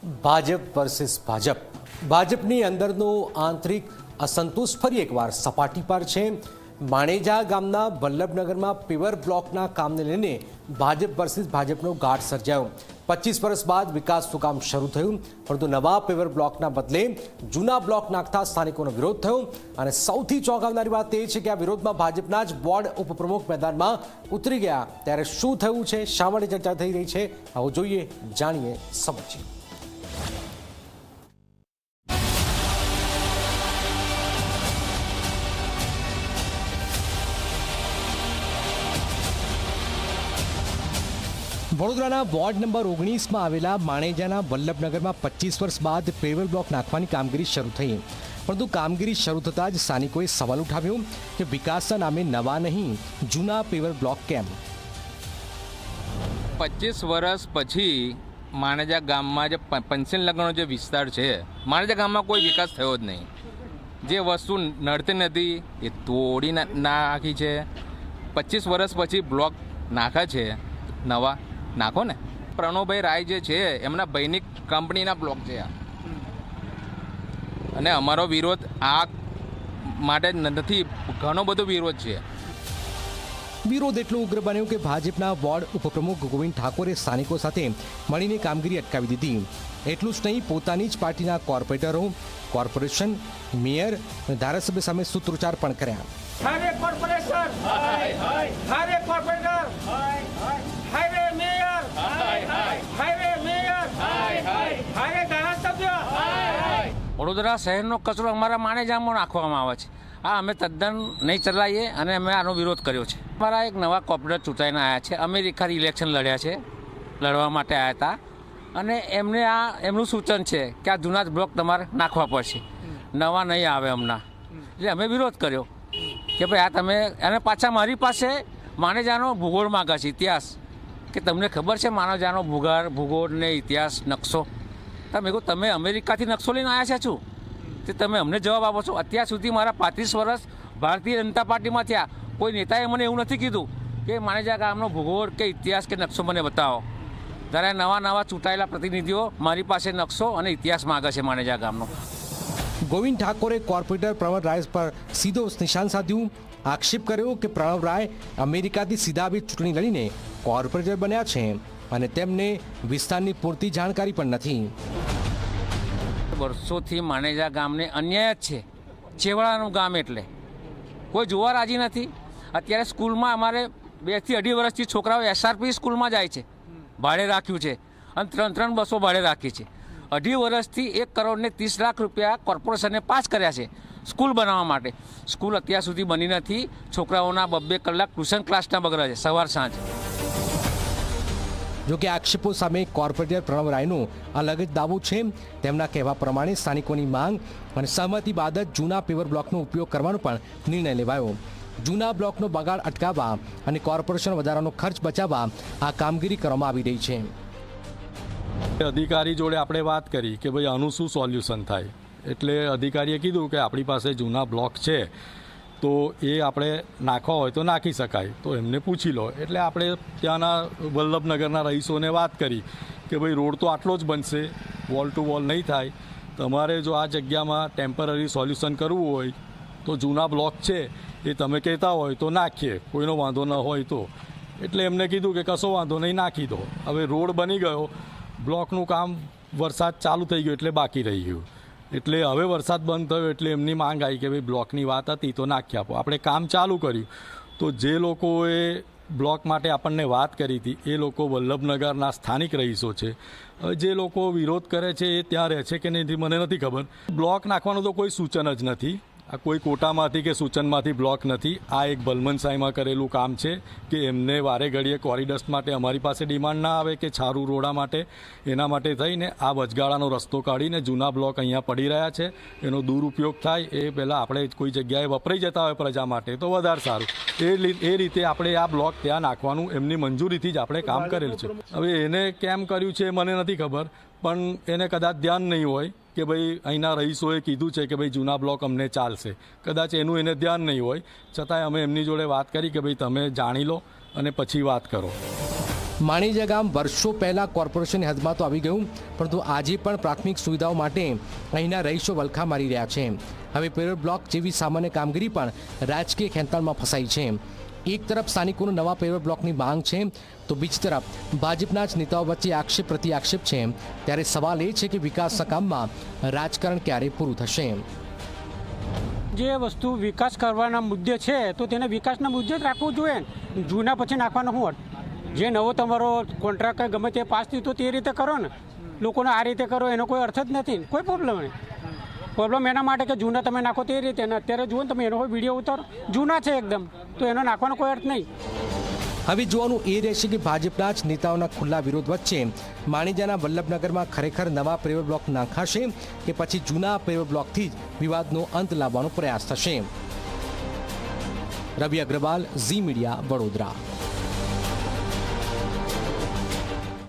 Bhajap versus ભાજપની અંદરનો આંતરિક અસંતોષ ફરી એકવાર સપાટી પર છે। માણેજા ગામના વલ્લભનગરમાં પેવર બ્લોકના કામને લઈને ભાજપ વર્સિસ ભાજપનો ઘાટ સર્જાયો। 25 વર્ષ બાદ વિકાસનું કામ શરૂ થયું, પરંતુ નવા પેવર બ્લોકના બદલે જૂના બ્લોક નાખતા સ્થાનિકોનો વિરોધ થયો। અને સૌથી ચોંકાવનારી વાત એ છે કે આ વિરોધમાં ભાજપના જ વોર્ડ ઉપપ્રમુખ મેદાનમાં ઉતરી ગયા। ત્યારે શું થયું છે, શા માટે ચર્ચા થઈ રહી છે, આવો જોઈએ, જાણીએ, સમજીએ। વડોદરાના વોર્ડ નંબર 19માં આવેલા માણેજાના વલ્લભનગરમાં 25 વર્ષ બાદ પેવર બ્લોક નાખવાની કામગીરી શરૂ થઈ, પરંતુ કામગીરી શરૂ થતાં જ સ્થાનિકોએ સવાલ ઉઠાવ્યો કે વિકાસના નામે નવા નહીં, જૂના પેવર બ્લોક કેમ? 25 વર્ષ પછી માણેજા ગામમાં જે પંચેન લગ્નનો જે વિસ્તાર છે, માણેજા ગામમાં કોઈ વિકાસ થયો જ નહીં। જે વસ્તુ નડતી નથી એ તોડી નાખી છે। 25 વર્ષ પછી બ્લોક નાખે છે, નવા નાખો ને। પ્રણવભાઈ રાય જે છે એમના ભાઈની કંપનીના બ્લોક છે આ, અને અમારો વિરોધ આ માટે નથી, ઘણો બધો વિરોધ છે। વિરોધ એટલો ઉગ્ર બન્યો કે ભાજપના વોર્ડ ઉપપ્રમુખ ગોવિંદ ઠાકોરે સ્થાનિકો સાથે મળીને કામગીરી અટકાવી દીધી। એટલું જ નહીં, પોતાની જ પાર્ટીના કોર્પોરેટરો, કોર્પોરેશન, મેયર અને ધારાસભ્ય સામે સૂત્રોચ્ચાર પણ કર્યા। વડોદરા શહેરનો કચરો અમારા માણેજામાં નાખવામાં આવે છે, આ અમે તદ્દન નહીં ચલાવીએ અને અમે આનો વિરોધ કર્યો છે। અમારા એક નવા કોર્પોરેટર ચૂંટાઈને આવ્યા છે, અમેરિકાથી ઇલેક્શન લડ્યા છે, લડવા માટે આવ્યા હતા, અને એમને એમનું સૂચન છે કે આ જૂના જ બ્લોક તમારે નાખવા પડશે, નવા નહીં આવે હમણાં। એટલે અમે વિરોધ કર્યો કે ભાઈ આ તમે, અને પાછા મારી પાસે માણેજાનો ભૂગોળ માગે છે, ઇતિહાસ, કે તમને ખબર છે માણેજાનો ભૂગોળ ને ઇતિહાસ, નકશો? તમે કહો તમે અમેરિકાથી નકશો લઈને આવ્યા છો, તે તમે અમને જવાબ આપો છો? અત્યાર સુધી મારા 35 વર્ષ ભારતીય જનતા પાર્ટીમાં થયા, કોઈ નેતાએ મને એવું નથી કીધું કે માણેજા ગામનો ભૂગોળ કે ઇતિહાસ કે નકશો મને બતાવો। ત્યારે નવા ચૂંટાયેલા પ્રતિનિધિઓ મારી પાસે નકશો અને ઇતિહાસ માગે છે માણેજા ગામનો। ગોવિંદ ઠાકોરે કોર્પોરેટર પ્રણવ રાય પર સીધો નિશાન સાધ્યું, આક્ષેપ કર્યો કે પ્રણવ રાય અમેરિકાથી સીધા આવી ચૂંટણી લડીને કોર્પોરેટર બન્યા છે અને તેમને વિસ્તારની પૂરતી જાણકારી પણ નથી। વર્ષોથી માણેજા ગામને અન્યાય જ છે, છેવાડાનું ગામ એટલે કોઈ જોવા રાજી નથી। અત્યારે સ્કૂલમાં અમારે 2 થી 2.5 વર્ષથી છોકરાઓ SRP સ્કૂલમાં જાય છે, ભાડે રાખ્યું છે, અને 3 બસો ભાડે રાખી છે। 2.5 વર્ષથી 1 કરોડ ને 30 લાખ રૂપિયા કોર્પોરેશને પાસ કર્યા છે સ્કૂલ બનાવવા માટે। સ્કૂલ અત્યાર સુધી બની નથી, છોકરાઓના 2-2 કલાક ટ્યુશન ક્લાસના બગડે છે સવાર સાંજ। જોકે આક્ષેપો સામે કોર્પોરેટર પ્રણવ રાયનો અલગ જ દાવો છે। તેમના કહેવા પ્રમાણે સ્થાનિકોની માંગ અને સહમતિ બાદ જ જૂના પેવર બ્લોકનો ઉપયોગ કરવાનો પણ નિર્ણય લેવાયો। જૂના બ્લોકનો બગાડ અટકાવવા અને કોર્પોરેશન વધારાનો ખર્ચ બચાવવા આ કામગીરી કરવામાં આવી રહી છે। અધિકારી જોડે આપણે વાત કરી કે ભાઈ આનું શું સોલ્યુશન થાય, એટલે અધિકારીએ કીધું કે આપણી પાસે જૂના બ્લોક છે, તો એ આપણે નાખવા હોય તો નાખી શકાય, તો એમને પૂછી લો। એટલે આપણે ત્યાંના વલ્લભનગરના રહીશોને વાત કરી કે ભાઈ રોડ તો આટલો જ બનશે, વોલ ટુ વોલ નહીં થાય, તમારે જો આ જગ્યામાં ટેમ્પરરી સોલ્યુશન કરવું હોય તો જૂના બ્લોક છે એ તમે કહેતા હોય તો નાખીએ, કોઈનો વાંધો ન હોય તો। એટલે એમને કીધું કે કશો વાંધો નહીં, નાખી દો। હવે રોડ બની ગયો, બ્લોકનું કામ વરસાદ ચાલુ થઈ ગયો એટલે બાકી રહી ગયું, એટલે હવે વરસાદ બંધ થયો એટલે એમની માંગ આવી કે ભાઈ બ્લોકની વાત હતી તો નાખી આપો। આપણે કામ ચાલુ કર્યું, તો જે લોકોએ બ્લોક માટે આપણને વાત કરી હતી એ લોકો વલ્લભનગરના સ્થાનિક રહીશો છે। હવે જે લોકો વિરોધ કરે છે એ ત્યાં રહે છે કે નહીં મને નથી ખબર। બ્લોક નાખવાનું તો કોઈ સૂચન જ નથી, આ કોઈ કોટામાંથી કે સૂચનમાંથી બ્લોક નથી, આ એક ભલમનસાઈમાં કરેલું કામ છે કે એમને વારે ઘડીએ કોરિડોર્સ માટે અમારી પાસે ડિમાન્ડ ના આવે કે છારું રોડા માટે, એના માટે થઈને આ વચગાળાનો રસ્તો કાઢીને જૂના બ્લોક અહીંયા પડી રહ્યા છે, એનો દુરુપયોગ થાય એ પહેલાં આપણે કોઈ જગ્યાએ વપરાઈ જતા હોય પ્રજા માટે તો વધારે સારું। એ રીતે આપણે આ બ્લોક ત્યાં નાખવાનું એમની મંજૂરીથી જ આપણે કામ કરેલ છે। હવે એને કેમ કર્યું છે મને નથી ખબર, પણ એને કદાચ ધ્યાન નહીં હોય કે ભાઈ અહીંના રહીશોએ કીધું છે કે ભાઈ જૂના બ્લોક અમને ચાલશે, કદાચ એનું એને ધ્યાન નહીં હોય, છતાંય અમે એમની જોડે વાત કરી કે ભાઈ તમે જાણી લો અને પછી વાત કરો। માણેજા ગામ વર્ષો પહેલાં કોર્પોરેશનની હદમાં તો આવી ગયું, પરંતુ આજે પણ પ્રાથમિક સુવિધાઓ માટે અહીંના રહીશો વલખા મારી રહ્યા છે. હવે પેવર બ્લોક જેવી સામાન્ય કામગીરી પણ રાજકીય ખેંચાણમાં ફસાઈ છે. એક તરફ સ્થાનિકોનો નવા પેવર બ્લોકની માંગ છે, તો બીજી તરફ ભાજપના જ નેતાઓ વચ્ચે આક્ષેપ પ્રતિ આક્ષેપ છે. ત્યારે સવાલ એ છે કે વિકાસના કામમાં રાજકારણ ક્યારે પૂરું થશે. જે વસ્તુ વિકાસ કરવાના મુદ્દે છે તો તેને વિકાસના મુદ્દે જ રાખવું જોઈએ. જૂના પછી નાખવાનો શું અર્થ? જે નવો તમારો કોન્ટ્રાક્ટ ગમે તે પાસ થયું તો તે રીતે કરો ને. લોકોને આ રીતે કરો એનો કોઈ અર્થ જ નથી. કોઈ પ્રોબ્લેમ નહીં. પ્રોબ્લેમ એના માટે કે જૂના તમે નાખો તે રીતે, અને અત્યારે જુઓ ને તમે એનો કોઈ વિડીયો ઉતારો જૂના છે એકદમ, તો એનો નાખવાનો કોઈ અર્થ નહીં. હવે જોવાનું એ રહેશે કે ભાજપના જ નેતાઓના ખુલ્લા વિરોધ વચ્ચે માણેજાના વલ્લભનગરમાં ખરેખર નવા પેવર બ્લોક નાખાશે કે પછી જૂના પેવર બ્લોકથી જ વિવાદનો અંત લાવવાનો પ્રયાસ થશે. રવિ અગ્રવાલ, ઝી મીડિયા, વડોદરા.